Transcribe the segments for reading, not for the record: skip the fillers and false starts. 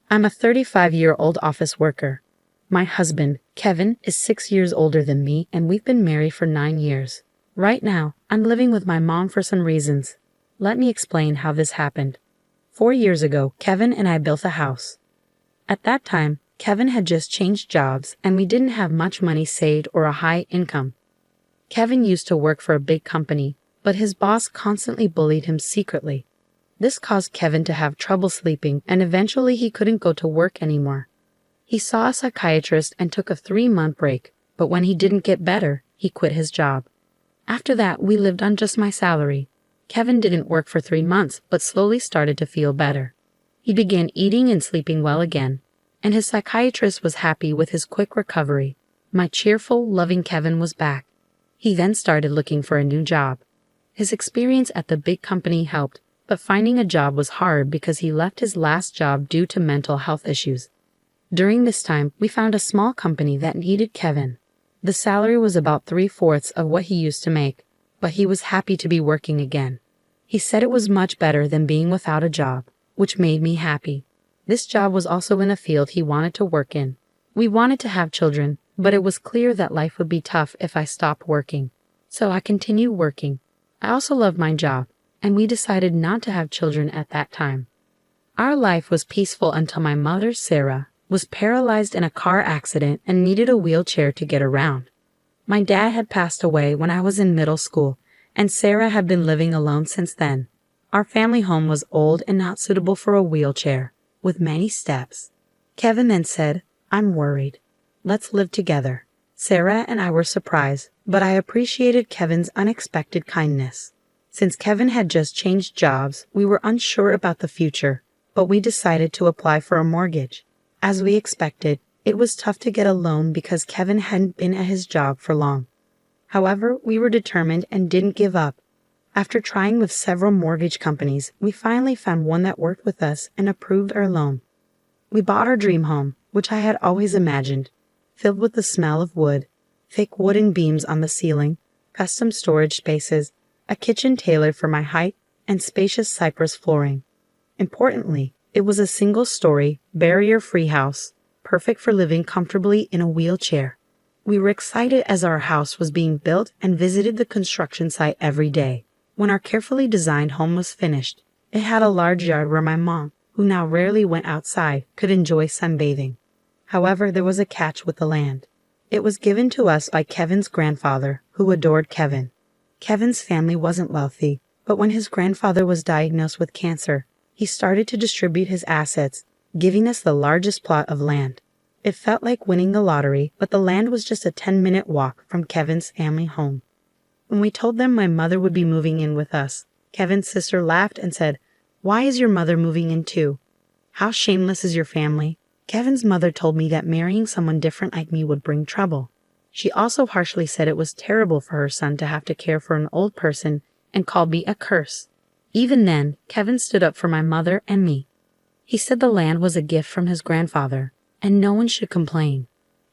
I'm a 35-year-old office worker. My husband, Kevin, is 6 years older than me and we've been married for 9 years. Right now, I'm living with my mom for some reasons. Let me explain how this happened. 4 years ago, Kevin and I built a house. At that time, Kevin had just changed jobs and we didn't have much money saved or a high income. Kevin used to work for a big company, but his boss constantly bullied him secretly. This caused Kevin to have trouble sleeping and eventually he couldn't go to work anymore. He saw a psychiatrist and took a 3-month break, but when he didn't get better, he quit his job. After that, we lived on just my salary. Kevin didn't work for 3 months, but slowly started to feel better. He began eating and sleeping well again, and his psychiatrist was happy with his quick recovery. My cheerful, loving Kevin was back. He then started looking for a new job. His experience at the big company helped, but finding a job was hard because he left his last job due to mental health issues. During this time, we found a small company that needed Kevin. The salary was about 3/4 of what he used to make, but he was happy to be working again. He said it was much better than being without a job, which made me happy. This job was also in a field he wanted to work in. We wanted to have children, but it was clear that life would be tough if I stopped working. So I continued working. I also loved my job, and we decided not to have children at that time. Our life was peaceful until my mother, Sarah, was paralyzed in a car accident and needed a wheelchair to get around. My dad had passed away when I was in middle school, and Sarah had been living alone since then. Our family home was old and not suitable for a wheelchair, with many steps. Kevin then said, "I'm worried. Let's live together." Sarah and I were surprised, but I appreciated Kevin's unexpected kindness. Since Kevin had just changed jobs, we were unsure about the future, but we decided to apply for a mortgage. As we expected, it was tough to get a loan because Kevin hadn't been at his job for long. However, we were determined and didn't give up. After trying with several mortgage companies, we finally found one that worked with us and approved our loan. We bought our dream home, which I had always imagined, filled with the smell of wood, thick wooden beams on the ceiling, custom storage spaces, a kitchen tailored for my height, and spacious cypress flooring. Importantly, it was a single-story, barrier-free house, perfect for living comfortably in a wheelchair. We were excited as our house was being built and visited the construction site every day. When our carefully designed home was finished, it had a large yard where my mom, who now rarely went outside, could enjoy sunbathing. However, there was a catch with the land. It was given to us by Kevin's grandfather, who adored Kevin. Kevin's family wasn't wealthy, but when his grandfather was diagnosed with cancer, he started to distribute his assets, giving us the largest plot of land. It felt like winning the lottery, but the land was just a 10-minute walk from Kevin's family home. When we told them my mother would be moving in with us, Kevin's sister laughed and said, "Why is your mother moving in too? How shameless is your family?" Kevin's mother told me that marrying someone different like me would bring trouble. She also harshly said it was terrible for her son to have to care for an old person and called me a curse. Even then, Kevin stood up for my mother and me. He said the land was a gift from his grandfather, and no one should complain.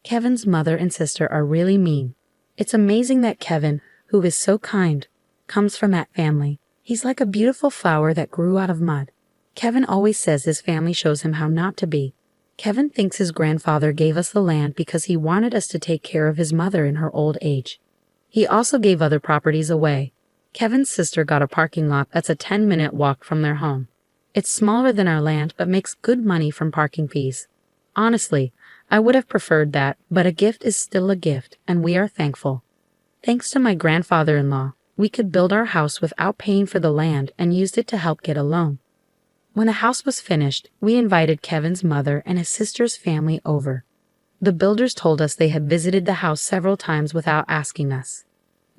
Kevin's mother and sister are really mean. It's amazing that Kevin, who is so kind, comes from that family. He's like a beautiful flower that grew out of mud. Kevin always says his family shows him how not to be. Kevin thinks his grandfather gave us the land because he wanted us to take care of his mother in her old age. He also gave other properties away. Kevin's sister got a parking lot that's a 10-minute walk from their home. It's smaller than our land but makes good money from parking fees. Honestly, I would have preferred that, but a gift is still a gift, and we are thankful. Thanks to my grandfather-in-law, we could build our house without paying for the land and used it to help get a loan. When the house was finished, we invited Kevin's mother and his sister's family over. The builders told us they had visited the house several times without asking us.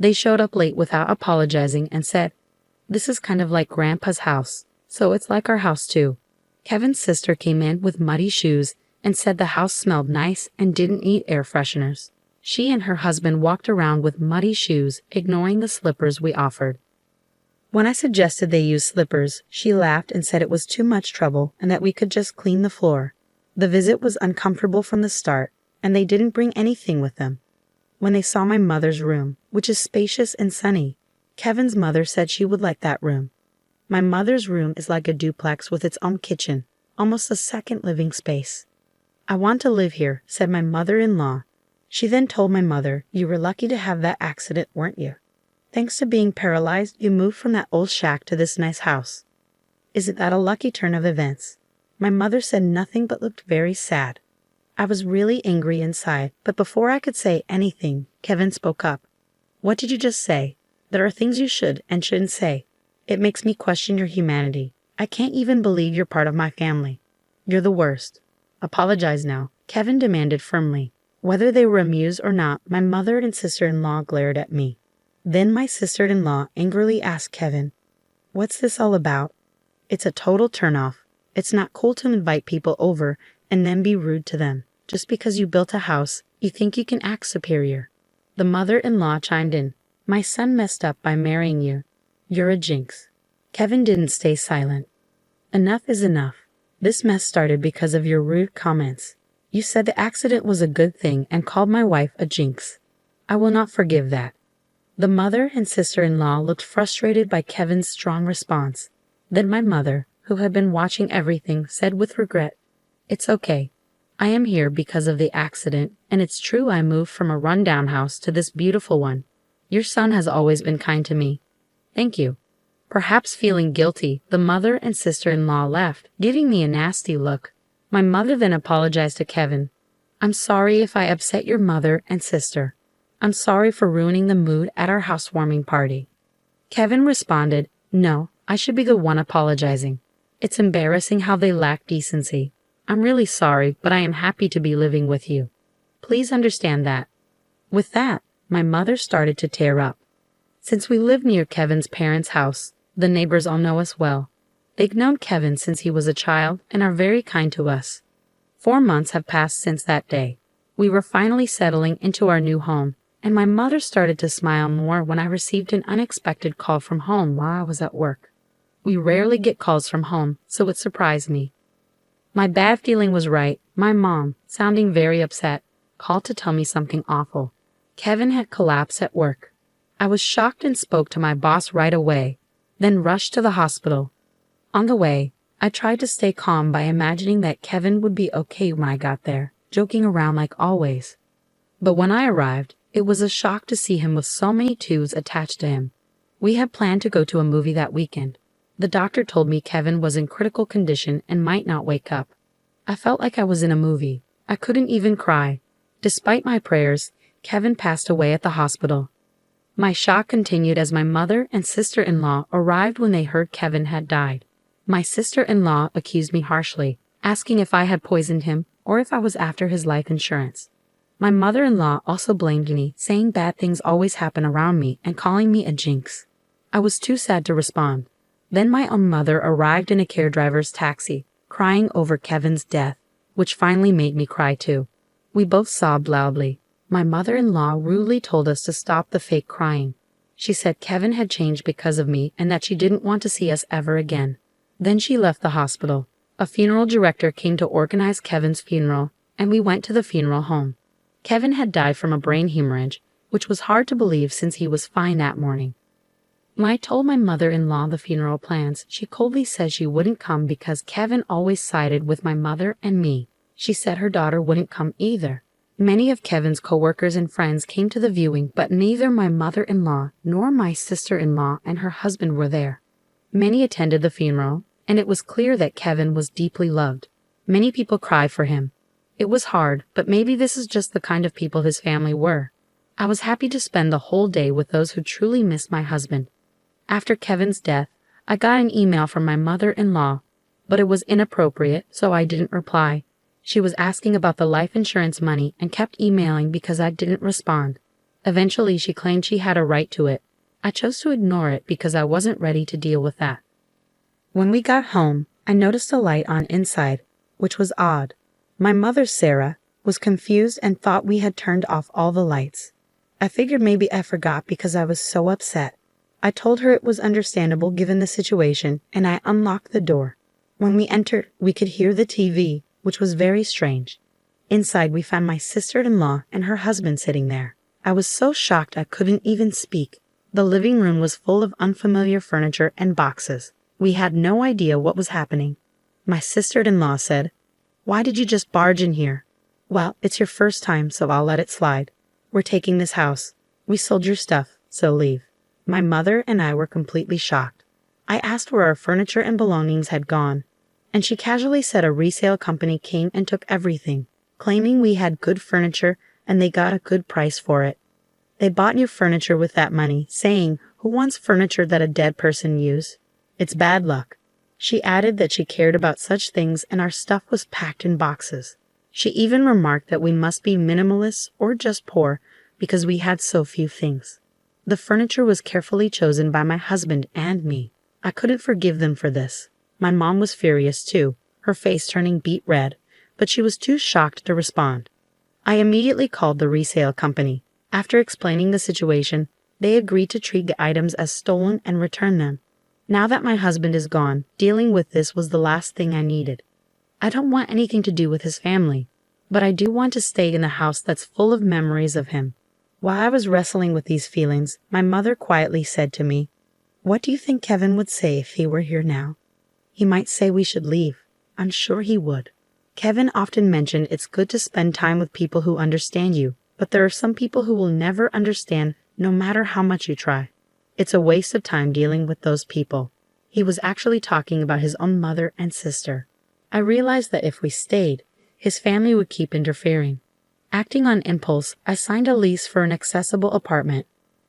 They showed up late without apologizing and said, "This is kind of like Grandpa's house, so it's like our house too." Kevin's sister came in with muddy shoes and said the house smelled nice and didn't need air fresheners. She and her husband walked around with muddy shoes, ignoring the slippers we offered. When I suggested they use slippers, she laughed and said it was too much trouble and that we could just clean the floor. The visit was uncomfortable from the start, and they didn't bring anything with them. When they saw my mother's room, which is spacious and sunny, Kevin's mother said she would like that room. My mother's room is like a duplex with its own kitchen, almost a second living space. "I want to live here," said my mother-in-law. She then told my mother, "You were lucky to have that accident, weren't you? Thanks to being paralyzed, you moved from that old shack to this nice house. Isn't that a lucky turn of events?" My mother said nothing but looked very sad. I was really angry inside, but before I could say anything, Kevin spoke up. "What did you just say? There are things you should and shouldn't say. It makes me question your humanity. I can't even believe you're part of my family. You're the worst. Apologize now," Kevin demanded firmly. Whether they were amused or not, my mother and sister-in-law glared at me. Then my sister-in-law angrily asked Kevin, "What's this all about?" "It's a total turnoff. It's not cool to invite people over and then be rude to them. Just because you built a house, you think you can act superior." The mother-in-law chimed in, "My son messed up by marrying you. You're a jinx." Kevin didn't stay silent. "Enough is enough. This mess started because of your rude comments. You said the accident was a good thing and called my wife a jinx. I will not forgive that." The mother and sister-in-law looked frustrated by Kevin's strong response. Then my mother, who had been watching everything, said with regret, "It's okay. I am here because of the accident, and it's true I moved from a rundown house to this beautiful one. Your son has always been kind to me. Thank you." Perhaps feeling guilty, the mother and sister-in-law left, giving me a nasty look. My mother then apologized to Kevin. "I'm sorry if I upset your mother and sister. I'm sorry for ruining the mood at our housewarming party." Kevin responded, "No, I should be the one apologizing. It's embarrassing how they lack decency. I'm really sorry, but I am happy to be living with you. Please understand that." With that, my mother started to tear up. Since we live near Kevin's parents' house, the neighbors all know us well. They've known Kevin since he was a child and are very kind to us. 4 months have passed since that day. We were finally settling into our new home, and my mother started to smile more when I received an unexpected call from home while I was at work. We rarely get calls from home, so it surprised me. My bad feeling was right. My mom, sounding very upset, called to tell me something awful. Kevin had collapsed at work. I was shocked and spoke to my boss right away, then rushed to the hospital. On the way, I tried to stay calm by imagining that Kevin would be okay when I got there, joking around like always. But when I arrived, it was a shock to see him with so many tubes attached to him. We had planned to go to a movie that weekend. The doctor told me Kevin was in critical condition and might not wake up. I felt like I was in a movie. I couldn't even cry. Despite my prayers, Kevin passed away at the hospital. My shock continued as my mother and sister-in-law arrived when they heard Kevin had died. My sister-in-law accused me harshly, asking if I had poisoned him or if I was after his life insurance. My mother-in-law also blamed me, saying bad things always happen around me and calling me a jinx. I was too sad to respond. Then my own mother arrived in a caredriver's taxi, crying over Kevin's death, which finally made me cry too. We both sobbed loudly. My mother-in-law rudely told us to stop the fake crying. She said Kevin had changed because of me and that she didn't want to see us ever again. Then she left the hospital. A funeral director came to organize Kevin's funeral, and we went to the funeral home. Kevin had died from a brain hemorrhage, which was hard to believe since he was fine that morning. When I told my mother-in-law the funeral plans, she coldly said she wouldn't come because Kevin always sided with my mother and me. She said her daughter wouldn't come either. Many of Kevin's co-workers and friends came to the viewing, but neither my mother-in-law nor my sister-in-law and her husband were there. Many attended the funeral, and it was clear that Kevin was deeply loved. Many people cried for him. It was hard, but maybe this is just the kind of people his family were. I was happy to spend the whole day with those who truly missed my husband. After Kevin's death, I got an email from my mother-in-law, but it was inappropriate, so I didn't reply. She was asking about the life insurance money and kept emailing because I didn't respond. Eventually, she claimed she had a right to it. I chose to ignore it because I wasn't ready to deal with that. When we got home, I noticed a light on inside, which was odd. My mother, Sarah, was confused and thought we had turned off all the lights. I figured maybe I forgot because I was so upset. I told her it was understandable given the situation, and I unlocked the door. When we entered, we could hear the TV, which was very strange. Inside, we found my sister-in-law and her husband sitting there. I was so shocked I couldn't even speak. The living room was full of unfamiliar furniture and boxes. We had no idea what was happening. My sister-in-law said, "Why did you just barge in here?" "Well, it's your first time, so I'll let it slide. We're taking this house. We sold your stuff, so leave." My mother and I were completely shocked. I asked where our furniture and belongings had gone, and she casually said a resale company came and took everything, claiming we had good furniture and they got a good price for it. They bought new furniture with that money, saying, "Who wants furniture that a dead person used? It's bad luck." She added that she cared about such things and our stuff was packed in boxes. She even remarked that we must be minimalists or just poor because we had so few things. The furniture was carefully chosen by my husband and me. I couldn't forgive them for this. My mom was furious too, her face turning beet red, but she was too shocked to respond. I immediately called the resale company. After explaining the situation, they agreed to treat the items as stolen and return them. Now that my husband is gone, dealing with this was the last thing I needed. I don't want anything to do with his family, but I do want to stay in a house that's full of memories of him. While I was wrestling with these feelings, my mother quietly said to me, "What do you think Kevin would say if he were here now?" "He might say we should leave. I'm sure he would." Kevin often mentioned it's good to spend time with people who understand you, but there are some people who will never understand no matter how much you try. It's a waste of time dealing with those people. He was actually talking about his own mother and sister. I realized that if we stayed, his family would keep interfering. Acting on impulse, I signed a lease for an accessible apartment.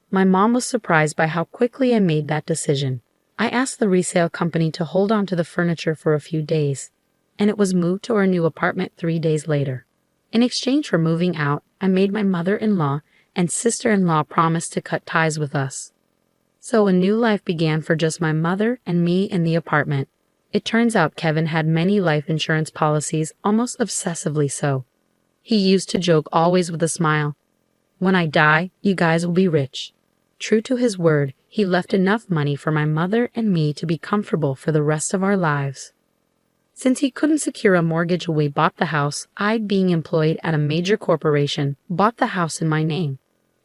My mom was surprised by how quickly I made that decision. I asked the resale company to hold on to the furniture for a few days, and it was moved to our new apartment 3 days later. In exchange for moving out, I made my mother-in-law and sister-in-law promise to cut ties with us. So a new life began for just my mother and me in the apartment. It turns out Kevin had many life insurance policies, almost obsessively so. He used to joke always with a smile, "When I die, you guys will be rich." True to his word, he left enough money for my mother and me to be comfortable for the rest of our lives. Since he couldn't secure a mortgage when we bought the house, I, being employed at a major corporation, bought the house in my name.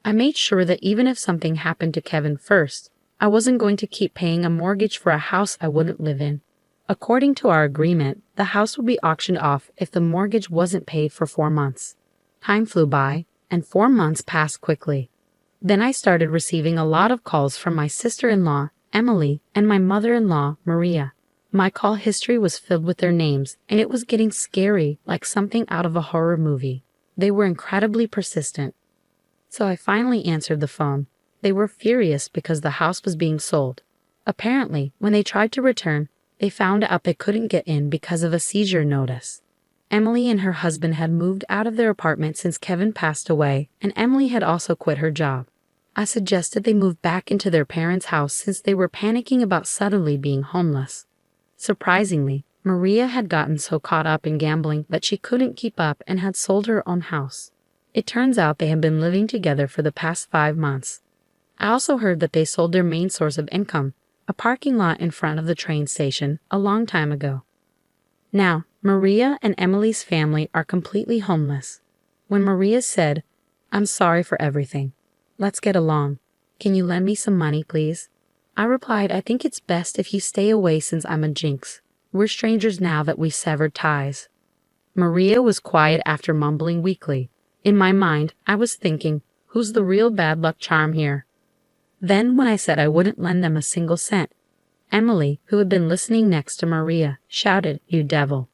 I made sure that even if something happened to Kevin first, I wasn't going to keep paying a mortgage for a house I wouldn't live in. According to our agreement, the house would be auctioned off if the mortgage wasn't paid for 4 months. Time flew by, and 4 months passed quickly. Then I started receiving a lot of calls from my sister-in-law, Emily, and my mother-in-law, Maria. My call history was filled with their names, and it was getting scary, like something out of a horror movie. They were incredibly persistent. So I finally answered the phone. They were furious because the house was being sold. Apparently, when they tried to return, they found out they couldn't get in because of a seizure notice. Emily and her husband had moved out of their apartment since Kevin passed away, and Emily had also quit her job. I suggested they move back into their parents' house since they were panicking about suddenly being homeless. Surprisingly, Maria had gotten so caught up in gambling that she couldn't keep up and had sold her own house. It turns out they had been living together for the past 5 months. I also heard that they sold their main source of income, a parking lot in front of the train station, a long time ago. Now, Maria and Emily's family are completely homeless. When Maria said, "I'm sorry for everything. Let's get along. Can you lend me some money, please?" I replied, "I think it's best if you stay away since I'm a jinx. We're strangers now that we severed ties." Maria was quiet after mumbling weakly. In my mind, I was thinking, who's the real bad luck charm here? Then when I said I wouldn't lend them a single cent, Emily, who had been listening next to Maria, shouted, "You devil.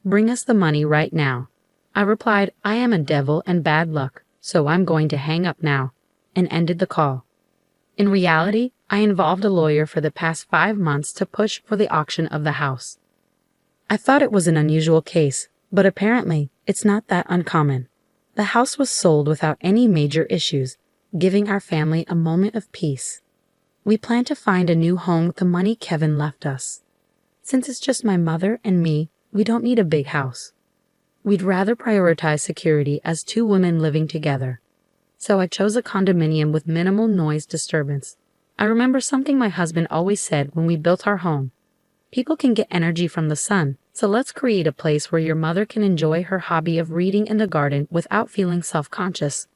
Bring us the money right now." I replied, "I am a devil and bad luck, so I'm going to hang up now," and ended the call. In reality, I involved a lawyer for the past 5 months to push for the auction of the house. I thought it was an unusual case, but apparently it's not that uncommon. The house was sold without any major issues, giving our family a moment of peace. We plan to find a new home with the money Kevin left us. Since it's just my mother and me, we don't need a big house. We'd rather prioritize security as 2 women living together. So I chose a condominium with minimal noise disturbance. I remember something my husband always said when we built our home. People can get energy from the sun, so let's create a place where your mother can enjoy her hobby of reading in the garden without feeling self-conscious.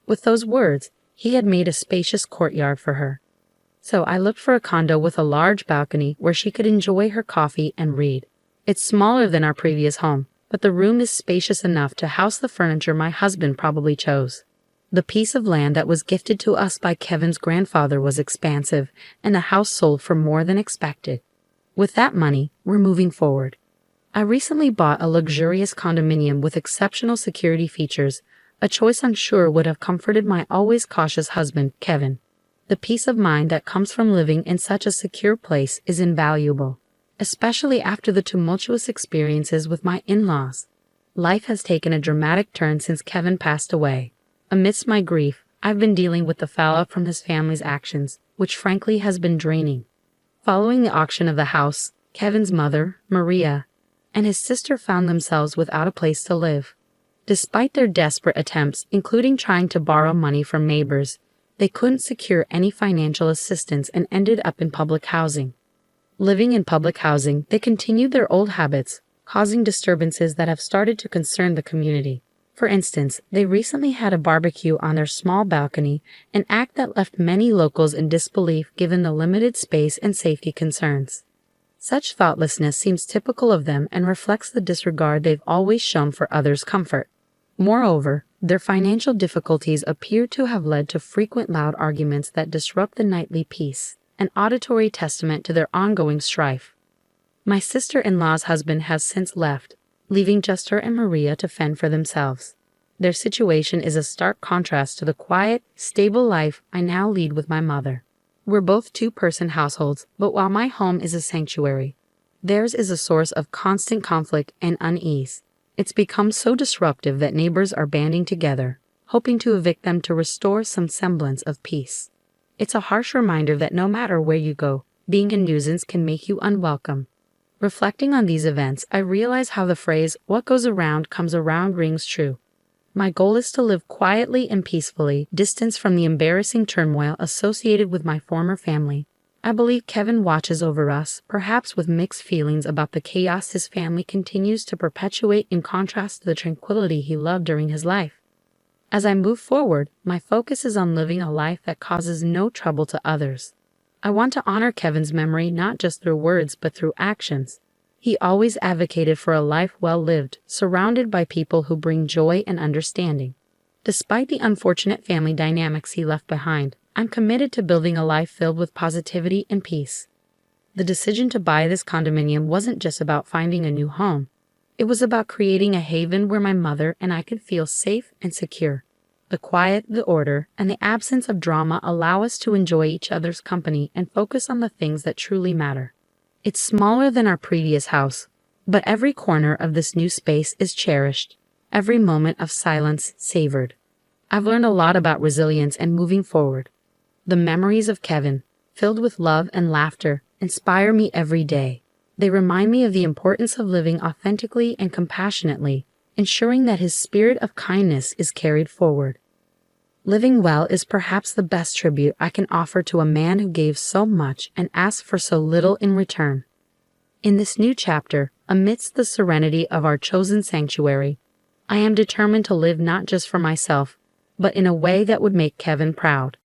With those words, he had made a spacious courtyard for her. So I looked for a condo with a large balcony where she could enjoy her coffee and read. It's smaller than our previous home, but the room is spacious enough to house the furniture my husband probably chose. The piece of land that was gifted to us by Kevin's grandfather was expansive, and the house sold for more than expected. With that money, we're moving forward. I recently bought a luxurious condominium with exceptional security features, a choice I'm sure would have comforted my always cautious husband, Kevin. The peace of mind that comes from living in such a secure place is invaluable, especially after the tumultuous experiences with my in-laws. Life has taken a dramatic turn since Kevin passed away. Amidst my grief, I've been dealing with the fallout from his family's actions, which frankly has been draining. Following the auction of the house, Kevin's mother, Maria, and his sister found themselves without a place to live. Despite their desperate attempts, including trying to borrow money from neighbors, they couldn't secure any financial assistance and ended up in public housing. Living in public housing, they continued their old habits, causing disturbances that have started to concern the community. For instance, they recently had a barbecue on their small balcony, an act that left many locals in disbelief given the limited space and safety concerns. Such thoughtlessness seems typical of them and reflects the disregard they've always shown for others' comfort. Moreover, their financial difficulties appear to have led to frequent loud arguments that disrupt the nightly peace, an auditory testament to their ongoing strife. My sister-in-law's husband has since left, leaving just her and Maria to fend for themselves. Their situation is a stark contrast to the quiet, stable life I now lead with my mother. We're both two-person households, but while my home is a sanctuary, theirs is a source of constant conflict and unease. It's become so disruptive that neighbors are banding together, hoping to evict them to restore some semblance of peace. It's a harsh reminder that no matter where you go, being a nuisance can make you unwelcome. Reflecting on these events, I realize how the phrase, "what goes around comes around," rings true. My goal is to live quietly and peacefully, distanced from the embarrassing turmoil associated with my former family. I believe Kevin watches over us, perhaps with mixed feelings about the chaos his family continues to perpetuate in contrast to the tranquility he loved during his life. As I move forward, my focus is on living a life that causes no trouble to others. I want to honor Kevin's memory not just through words but through actions. He always advocated for a life well lived, surrounded by people who bring joy and understanding. Despite the unfortunate family dynamics he left behind, I'm committed to building a life filled with positivity and peace. The decision to buy this condominium wasn't just about finding a new home. It was about creating a haven where my mother and I could feel safe and secure. The quiet, the order, and the absence of drama allow us to enjoy each other's company and focus on the things that truly matter. It's smaller than our previous house, but every corner of this new space is cherished, every moment of silence savored. I've learned a lot about resilience and moving forward. The memories of Kevin, filled with love and laughter, inspire me every day. They remind me of the importance of living authentically and compassionately, ensuring that his spirit of kindness is carried forward. Living well is perhaps the best tribute I can offer to a man who gave so much and asked for so little in return. In this new chapter, amidst the serenity of our chosen sanctuary, I am determined to live not just for myself, but in a way that would make Kevin proud.